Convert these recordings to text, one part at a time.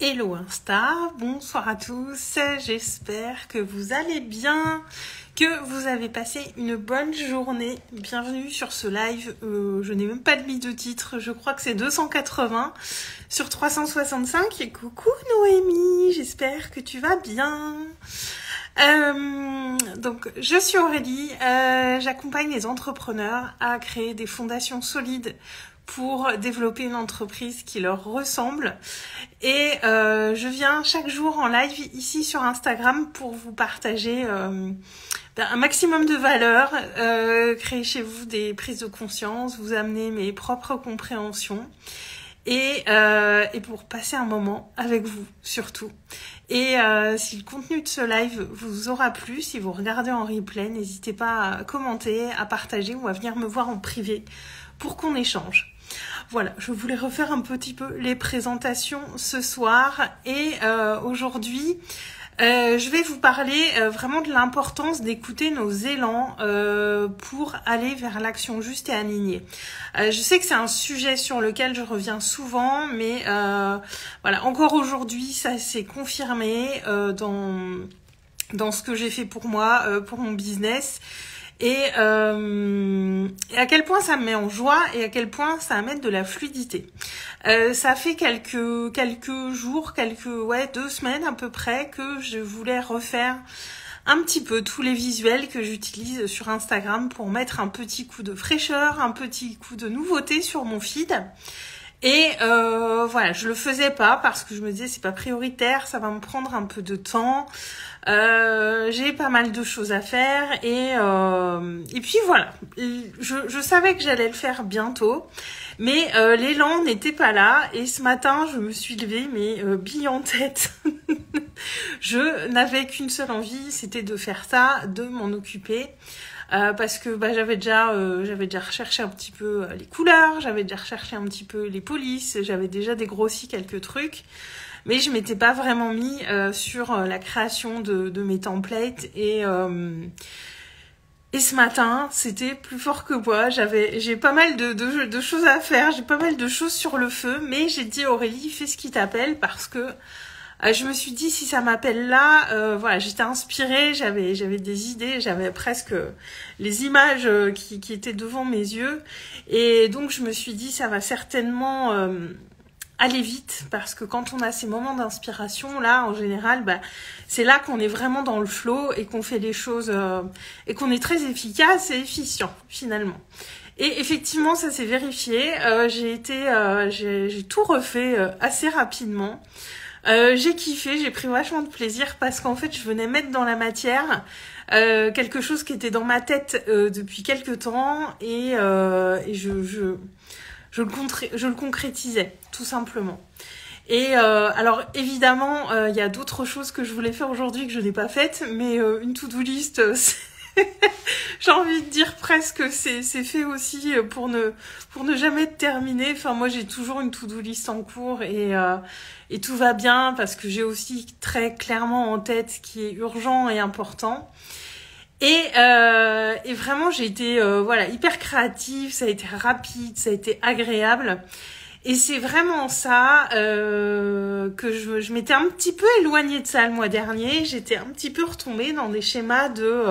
Hello Insta, bonsoir à tous, j'espère que vous allez bien, que vous avez passé une bonne journée. Bienvenue sur ce live, je n'ai même pas mis de titre, je crois que c'est 280 sur 365 et coucou Noémie, j'espère que tu vas bien. Donc je suis Aurélie, j'accompagne les entrepreneurs à créer des fondations solides pour développer une entreprise qui leur ressemble. Et je viens chaque jour en live ici sur Instagram pour vous partager un maximum de valeur, créer chez vous des prises de conscience, vous amener mes propres compréhensions et pour passer un moment avec vous surtout. Et si le contenu de ce live vous aura plu, si vous regardez en replay, n'hésitez pas à commenter, à partager ou à venir me voir en privé pour qu'on échange. Voilà, je voulais refaire un petit peu les présentations ce soir et aujourd'hui, je vais vous parler vraiment de l'importance d'écouter nos élans pour aller vers l'action juste et alignée. Je sais que c'est un sujet sur lequel je reviens souvent, mais voilà, encore aujourd'hui, ça s'est confirmé dans ce que j'ai fait pour moi, pour mon business. Et à quel point ça me met en joie et à quel point ça amène de la fluidité. Ça fait quelques jours, 2 semaines à peu près que je voulais refaire un petit peu tous les visuels que j'utilise sur Instagram pour mettre un petit coup de fraîcheur, un petit coup de nouveauté sur mon feed. Et voilà, je le faisais pas parce que je me disais c'est pas prioritaire, ça va me prendre un peu de temps. J'ai pas mal de choses à faire et puis voilà, je savais que j'allais le faire bientôt, mais l'élan n'était pas là et ce matin je me suis levée mais bille en tête. Je n'avais qu'une seule envie, c'était de faire ça, de m'en occuper. Parce que j'avais déjà recherché un petit peu les couleurs, j'avais déjà recherché un petit peu les polices, j'avais déjà dégrossi quelques trucs, mais je m'étais pas vraiment mis sur la création de mes templates et ce matin c'était plus fort que moi. J'ai pas mal de choses à faire, j'ai pas mal de choses sur le feu, mais j'ai dit Aurélie, fais ce qui t'appelle parce que je me suis dit si ça m'appelle là, voilà, j'étais inspirée, j'avais des idées, j'avais presque les images qui étaient devant mes yeux et donc je me suis dit ça va certainement aller vite parce que quand on a ces moments d'inspiration là en général, c'est là qu'on est vraiment dans le flow et qu'on fait les choses et qu'on est très efficace et efficient finalement. Et effectivement ça s'est vérifié, j'ai tout refait assez rapidement. J'ai kiffé, j'ai pris vachement de plaisir parce qu'en fait je venais mettre dans la matière quelque chose qui était dans ma tête depuis quelque temps et je le concrétisais tout simplement. Et alors évidemment il y a d'autres choses que je voulais faire aujourd'hui que je n'ai pas faites, mais une to-do list j'ai envie de dire presque c'est fait aussi pour ne jamais terminer. Enfin moi j'ai toujours une to-do list en cours et tout va bien parce que j'ai aussi très clairement en tête ce qui est urgent et important. Et vraiment j'ai été hyper créative, ça a été rapide, ça a été agréable. Et c'est vraiment ça que je m'étais un petit peu éloignée de ça le mois dernier. J'étais un petit peu retombée dans des schémas de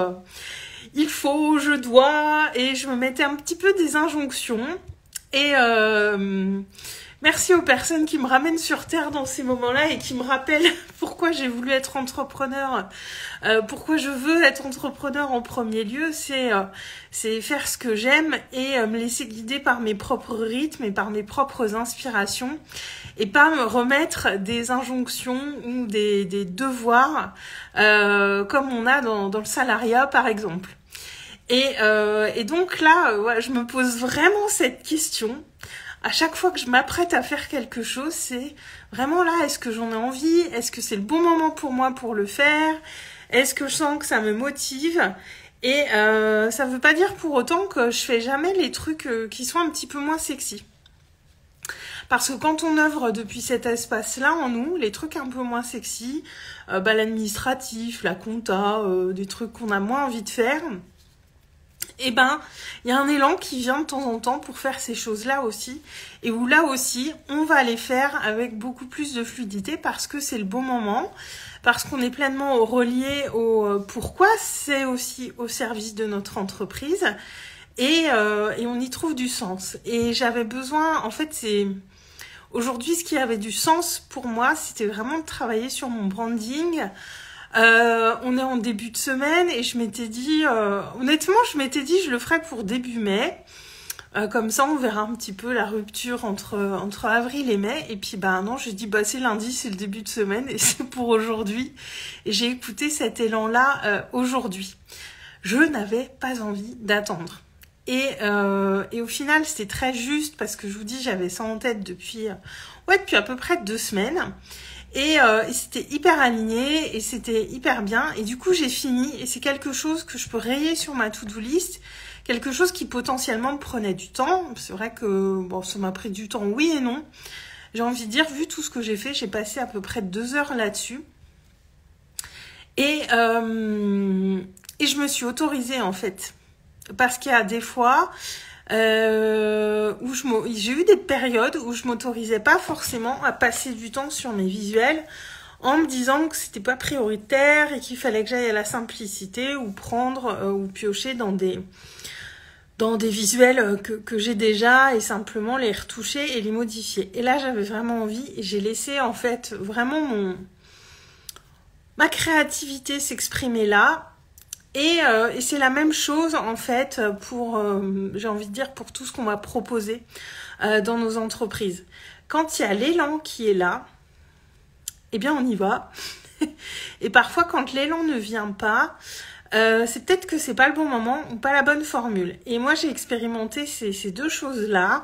il faut, je dois, et je me mettais un petit peu des injonctions. Et merci aux personnes qui me ramènent sur terre dans ces moments-là et qui me rappellent pourquoi j'ai voulu être entrepreneur, pourquoi je veux être entrepreneur en premier lieu, c'est faire ce que j'aime et me laisser guider par mes propres rythmes et par mes propres inspirations et pas me remettre des injonctions ou des devoirs comme on a dans le salariat par exemple. Et donc là, je me pose vraiment cette question. À chaque fois que je m'apprête à faire quelque chose, c'est vraiment là, est-ce que j'en ai envie? Est-ce que c'est le bon moment pour moi pour le faire? Est-ce que je sens que ça me motive? Et ça veut pas dire pour autant que je fais jamais les trucs qui sont un petit peu moins sexy. Parce que quand on œuvre depuis cet espace-là en nous, les trucs un peu moins sexy, l'administratif, la compta, des trucs qu'on a moins envie de faire, eh ben, il y a un élan qui vient de temps en temps pour faire ces choses-là aussi, et où là aussi, on va les faire avec beaucoup plus de fluidité parce que c'est le bon moment, parce qu'on est pleinement relié au pourquoi, c'est aussi au service de notre entreprise, et on y trouve du sens. Et j'avais besoin, en fait, aujourd'hui, ce qui avait du sens pour moi, c'était vraiment de travailler sur mon branding. On est en début de semaine et je m'étais dit, honnêtement, je le ferai pour début mai. Comme ça, on verra un petit peu la rupture entre avril et mai. Et puis, non, j'ai dit, c'est lundi, c'est le début de semaine et c'est pour aujourd'hui. Et j'ai écouté cet élan-là aujourd'hui. Je n'avais pas envie d'attendre. Et au final, c'était très juste parce que je vous dis, j'avais ça en tête depuis à peu près 2 semaines. Et c'était hyper aligné et c'était hyper bien. Et du coup, j'ai fini et c'est quelque chose que je peux rayer sur ma to-do list. Quelque chose qui potentiellement me prenait du temps. C'est vrai que ça m'a pris du temps, oui et non. J'ai envie de dire, vu tout ce que j'ai fait, j'ai passé à peu près 2 heures là-dessus. Et je me suis autorisée en fait. Parce qu'il y a des fois... j'ai eu des périodes où je m'autorisais pas forcément à passer du temps sur mes visuels en me disant que c'était pas prioritaire et qu'il fallait que j'aille à la simplicité ou prendre ou piocher dans des visuels que j'ai déjà et simplement les retoucher et les modifier. Et là, j'avais vraiment envie et j'ai laissé en fait vraiment ma créativité s'exprimer là. Et c'est la même chose en fait pour, j'ai envie de dire, pour tout ce qu'on m'a proposé dans nos entreprises. Quand il y a l'élan qui est là, eh bien on y va. Et parfois quand l'élan ne vient pas, c'est peut-être que c'est pas le bon moment ou pas la bonne formule. Et moi j'ai expérimenté ces 2 choses-là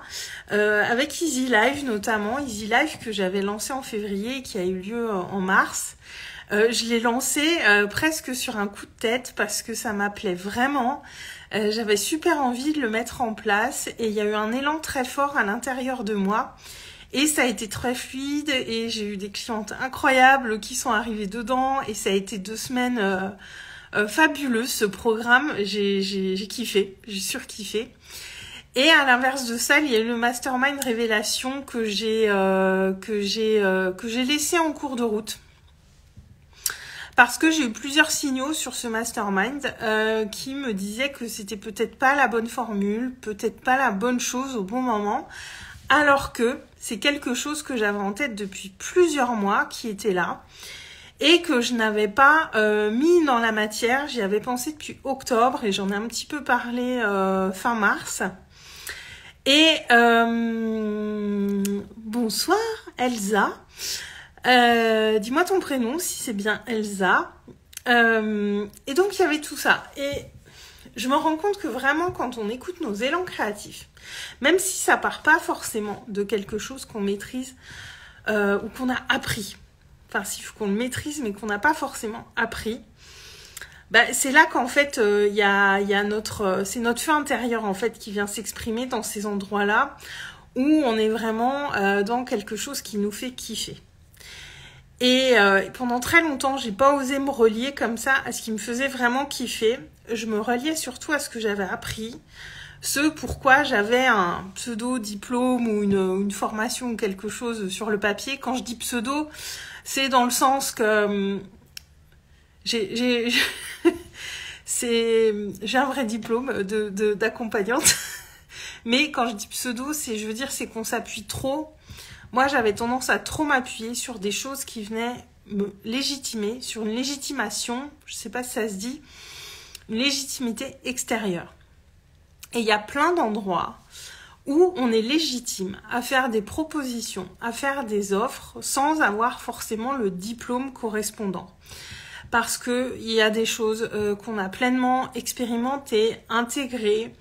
avec Easy Live notamment. Easy Live que j'avais lancé en février et qui a eu lieu en mars. Je l'ai lancé presque sur un coup de tête parce que ça m'appelait vraiment. J'avais super envie de le mettre en place et il y a eu un élan très fort à l'intérieur de moi. Et ça a été très fluide et j'ai eu des clientes incroyables qui sont arrivées dedans et ça a été 2 semaines fabuleuses ce programme. J'ai kiffé, j'ai surkiffé. Et à l'inverse de ça, il y a eu le Mastermind Révélation que j'ai laissé en cours de route. Parce que j'ai eu plusieurs signaux sur ce mastermind qui me disaient que c'était peut-être pas la bonne formule, peut-être pas la bonne chose au bon moment, alors que c'est quelque chose que j'avais en tête depuis plusieurs mois qui était là et que je n'avais pas mis dans la matière. J'y avais pensé depuis octobre et j'en ai un petit peu parlé fin mars. Et bonsoir Elsa. Dis-moi ton prénom si c'est bien Elsa. Et donc il y avait tout ça. Et je me rends compte que vraiment quand on écoute nos élans créatifs, même si ça part pas forcément de quelque chose qu'on maîtrise ou qu'on a appris, enfin s'il faut qu'on le maîtrise mais qu'on n'a pas forcément appris, c'est là qu'en fait il y a c'est notre feu intérieur en fait qui vient s'exprimer dans ces endroits-là où on est vraiment dans quelque chose qui nous fait kiffer. Et pendant très longtemps, j'ai pas osé me relier comme ça à ce qui me faisait vraiment kiffer. Je me reliais surtout à ce que j'avais appris, ce pourquoi j'avais un pseudo-diplôme ou une formation ou quelque chose sur le papier. Quand je dis pseudo, c'est dans le sens que j'ai un vrai diplôme d'accompagnante. Mais quand je dis pseudo, c'est qu'on s'appuie trop. Moi, j'avais tendance à trop m'appuyer sur des choses qui venaient me légitimer, sur une légitimation, je ne sais pas si ça se dit, une légitimité extérieure. Et il y a plein d'endroits où on est légitime à faire des propositions, à faire des offres sans avoir forcément le diplôme correspondant. Parce qu'il y a des choses qu'on a pleinement expérimentées, intégrées,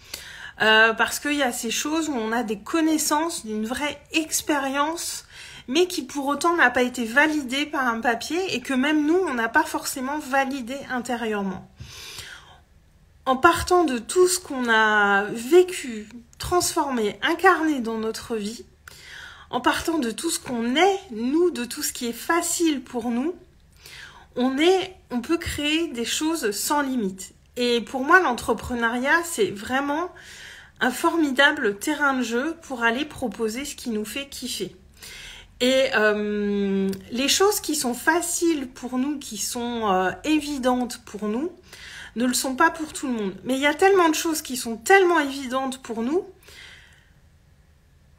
parce qu'il y a ces choses où on a des connaissances d'une vraie expérience, mais qui pour autant n'a pas été validée par un papier et que même nous, on n'a pas forcément validé intérieurement. En partant de tout ce qu'on a vécu, transformé, incarné dans notre vie, en partant de tout ce qu'on est, nous, de tout ce qui est facile pour nous, on peut créer des choses sans limite. Et pour moi, l'entrepreneuriat, c'est vraiment un formidable terrain de jeu pour aller proposer ce qui nous fait kiffer. Et les choses qui sont faciles pour nous, qui sont évidentes pour nous, ne le sont pas pour tout le monde. Mais il y a tellement de choses qui sont tellement évidentes pour nous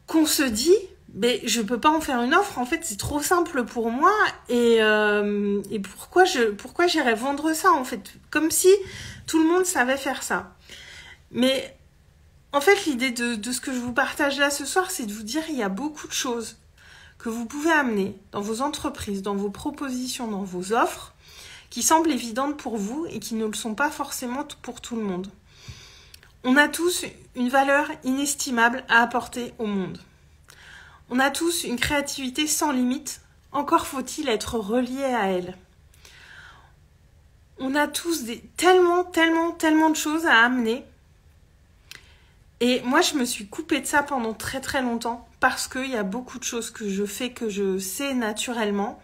qu'on se dit, mais je peux pas en faire une offre, en fait c'est trop simple pour moi et pourquoi j'irais vendre ça en fait, comme si tout le monde savait faire ça. Mais en fait l'idée de ce que je vous partage là ce soir, c'est de vous dire il y a beaucoup de choses que vous pouvez amener dans vos entreprises, dans vos propositions, dans vos offres, qui semblent évidentes pour vous et qui ne le sont pas forcément pour tout le monde. On a tous une valeur inestimable à apporter au monde. On a tous une créativité sans limite, encore faut-il être relié à elle. On a tous tellement de choses à amener. Et moi, je me suis coupée de ça pendant très très longtemps parce qu'il y a beaucoup de choses que je fais, que je sais naturellement,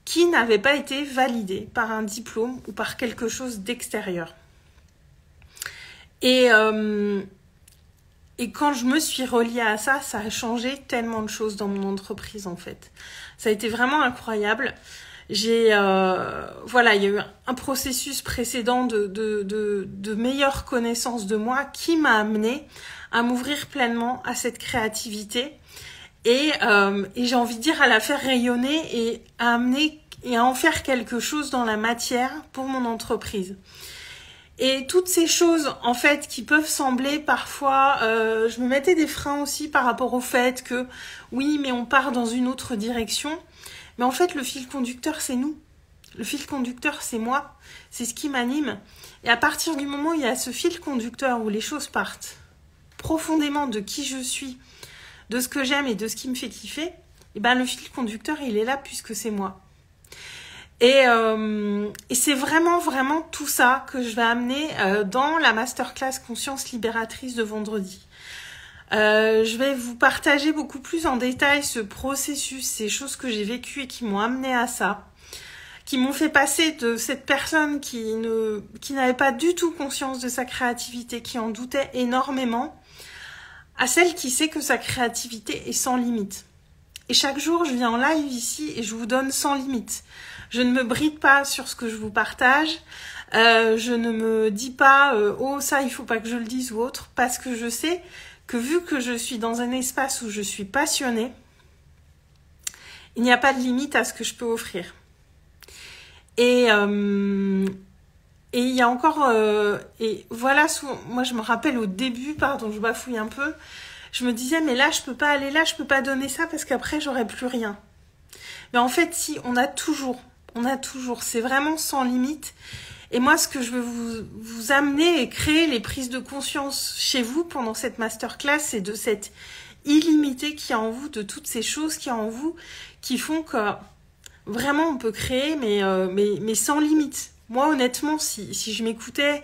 qui n'avaient pas été validées par un diplôme ou par quelque chose d'extérieur. Et quand je me suis reliée à ça, ça a changé tellement de choses dans mon entreprise en fait. Ça a été vraiment incroyable. Voilà, il y a eu un processus précédent de meilleure connaissance de moi qui m'a amenée à m'ouvrir pleinement à cette créativité et j'ai envie de dire à la faire rayonner et à amener et à en faire quelque chose dans la matière pour mon entreprise. Et toutes ces choses, en fait, qui peuvent sembler parfois... je me mettais des freins aussi par rapport au fait que, oui, mais on part dans une autre direction. Mais en fait, le fil conducteur, c'est nous. Le fil conducteur, c'est moi. C'est ce qui m'anime. Et à partir du moment où il y a ce fil conducteur, où les choses partent profondément de qui je suis, de ce que j'aime et de ce qui me fait kiffer, et ben le fil conducteur, il est là puisque c'est moi. Et c'est vraiment tout ça que je vais amener dans la masterclass Conscience Libératrice de vendredi. Je vais vous partager beaucoup plus en détail ce processus, ces choses que j'ai vécues et qui m'ont amené à ça, qui m'ont fait passer de cette personne qui n'avait pas du tout conscience de sa créativité, qui en doutait énormément, à celle qui sait que sa créativité est sans limite. Et chaque jour, je viens en live ici et je vous donne sans limite. Je ne me bride pas sur ce que je vous partage. Je ne me dis pas « Oh, ça, il faut pas que je le dise » ou autre, parce que je sais que vu que je suis dans un espace où je suis passionnée, il n'y a pas de limite à ce que je peux offrir. Et il y a encore... et voilà, moi je me rappelle au début, pardon, je bafouille un peu, je me disais « Mais là, je peux pas aller là, je peux pas donner ça parce qu'après, j'aurai plus rien. » Mais en fait, si, on a toujours, c'est vraiment sans limite. Et moi, ce que je veux vous amener et créer les prises de conscience chez vous pendant cette masterclass, c'est de cette illimité qui est en vous, de toutes ces choses qui est en vous, qui font que vraiment on peut créer, mais sans limite. Moi, honnêtement, si je m'écoutais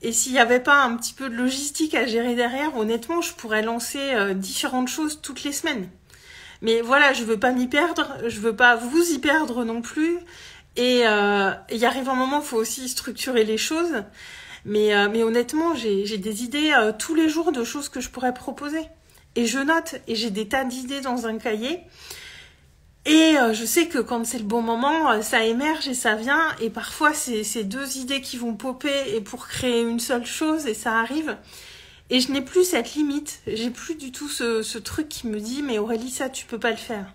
et s'il n'y avait pas un petit peu de logistique à gérer derrière, honnêtement, je pourrais lancer différentes choses toutes les semaines. Mais voilà, je veux pas m'y perdre, je veux pas vous y perdre non plus. Et il arrive un moment, il faut aussi structurer les choses. Mais honnêtement, j'ai des idées tous les jours de choses que je pourrais proposer. Et je note, et j'ai des tas d'idées dans un cahier. Et je sais que quand c'est le bon moment, ça émerge et ça vient. Et parfois, c'est deux idées qui vont popper et pour créer une seule chose, et ça arrive. Et je n'ai plus cette limite, j'ai plus du tout ce truc qui me dit « Mais Aurélie, ça, tu peux pas le faire. »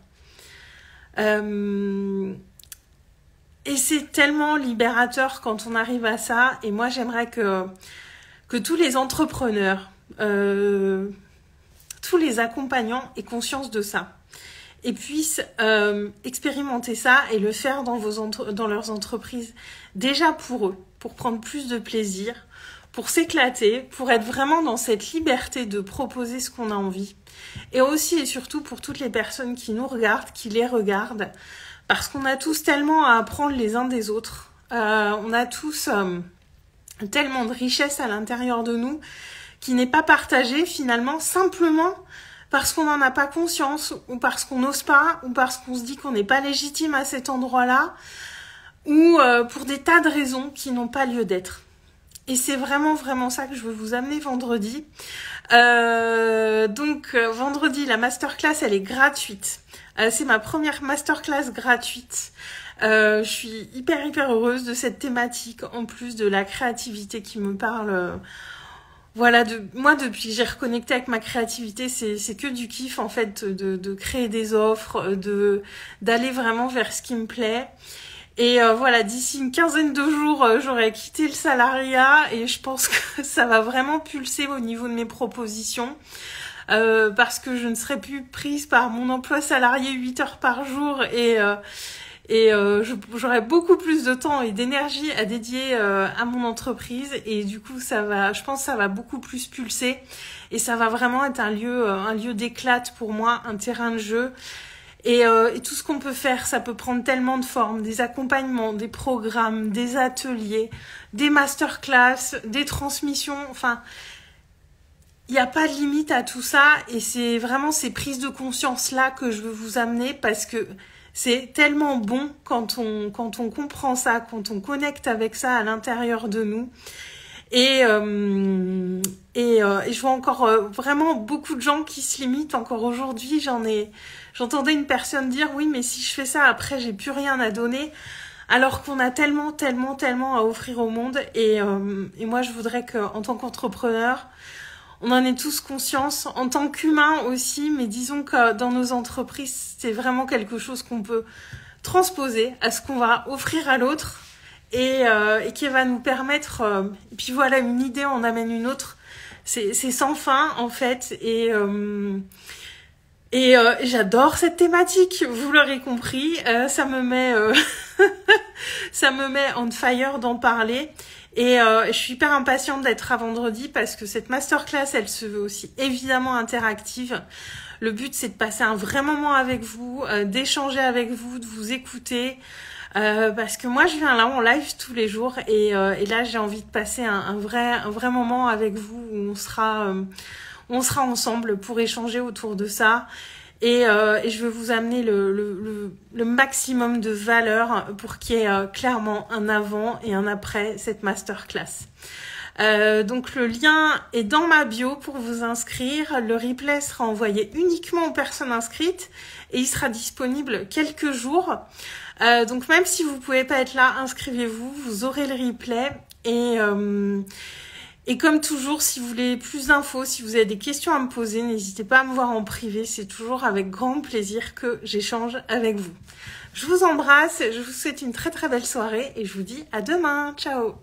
Et c'est tellement libérateur quand on arrive à ça. Et moi, j'aimerais que tous les entrepreneurs, tous les accompagnants aient conscience de ça. Et puissent expérimenter ça et le faire dans leurs entreprises. Déjà pour eux, pour prendre plus de plaisir, pour s'éclater, pour être vraiment dans cette liberté de proposer ce qu'on a envie. Et aussi et surtout pour toutes les personnes qui nous regardent, qui les regardent, parce qu'on a tous tellement à apprendre les uns des autres. On a tous tellement de richesse à l'intérieur de nous qui n'est pas partagée finalement simplement parce qu'on n'en a pas conscience ou parce qu'on n'ose pas ou parce qu'on se dit qu'on n'est pas légitime à cet endroit-là ou pour des tas de raisons qui n'ont pas lieu d'être. Et c'est vraiment, vraiment ça que je veux vous amener vendredi. Vendredi, la masterclass, elle est gratuite. C'est ma première masterclass gratuite. Je suis hyper, hyper heureuse de cette thématique, en plus de la créativité qui me parle. Voilà, moi, depuis que j'ai reconnecté avec ma créativité, c'est que du kiff, en fait, de créer des offres, d'aller vraiment vers ce qui me plaît. Et voilà, d'ici une quinzaine de jours, j'aurai quitté le salariat et je pense que ça va vraiment pulser au niveau de mes propositions. Parce que je ne serai plus prise par mon emploi salarié 8 heures par jour et j'aurai beaucoup plus de temps et d'énergie à dédier à mon entreprise et du coup je pense que ça va beaucoup plus pulser et ça va vraiment être un lieu d'éclate pour moi, un terrain de jeu. Et tout ce qu'on peut faire, ça peut prendre tellement de formes, des accompagnements, des programmes, des ateliers, des masterclass, des transmissions, enfin, il n'y a pas de limite à tout ça et c'est vraiment ces prises de conscience-là que je veux vous amener parce que c'est tellement bon quand on comprend ça, quand on connecte avec ça à l'intérieur de nous. Et je vois encore vraiment beaucoup de gens qui se limitent. Encore aujourd'hui, j'entendais une personne dire oui, mais si je fais ça après, j'ai plus rien à donner. Alors qu'on a tellement, tellement, tellement à offrir au monde. Et moi, je voudrais qu'en tant qu'entrepreneur, on en ait tous conscience. En tant qu'humain aussi, mais disons que dans nos entreprises, c'est vraiment quelque chose qu'on peut transposer à ce qu'on va offrir à l'autre. Et qui va nous permettre et puis voilà, une idée en amène une autre, c'est sans fin en fait et j'adore cette thématique, vous l'aurez compris, ça me met ça me met on fire d'en parler et je suis hyper impatiente d'être à vendredi parce que cette masterclass elle se veut aussi évidemment interactive. Le but c'est de passer un vrai moment avec vous, d'échanger avec vous, de vous écouter. Parce que moi je viens là en live tous les jours et là j'ai envie de passer un vrai moment avec vous où on sera ensemble pour échanger autour de ça et je veux vous amener le maximum de valeur pour qu'il y ait clairement un avant et un après cette masterclass. Donc le lien est dans ma bio pour vous inscrire. Le replay sera envoyé uniquement aux personnes inscrites et il sera disponible quelques jours. Donc même si vous pouvez pas être là, inscrivez-vous, vous aurez le replay et comme toujours, si vous voulez plus d'infos, si vous avez des questions à me poser, n'hésitez pas à me voir en privé, c'est toujours avec grand plaisir que j'échange avec vous. Je vous embrasse, je vous souhaite une très très belle soirée et je vous dis à demain, ciao.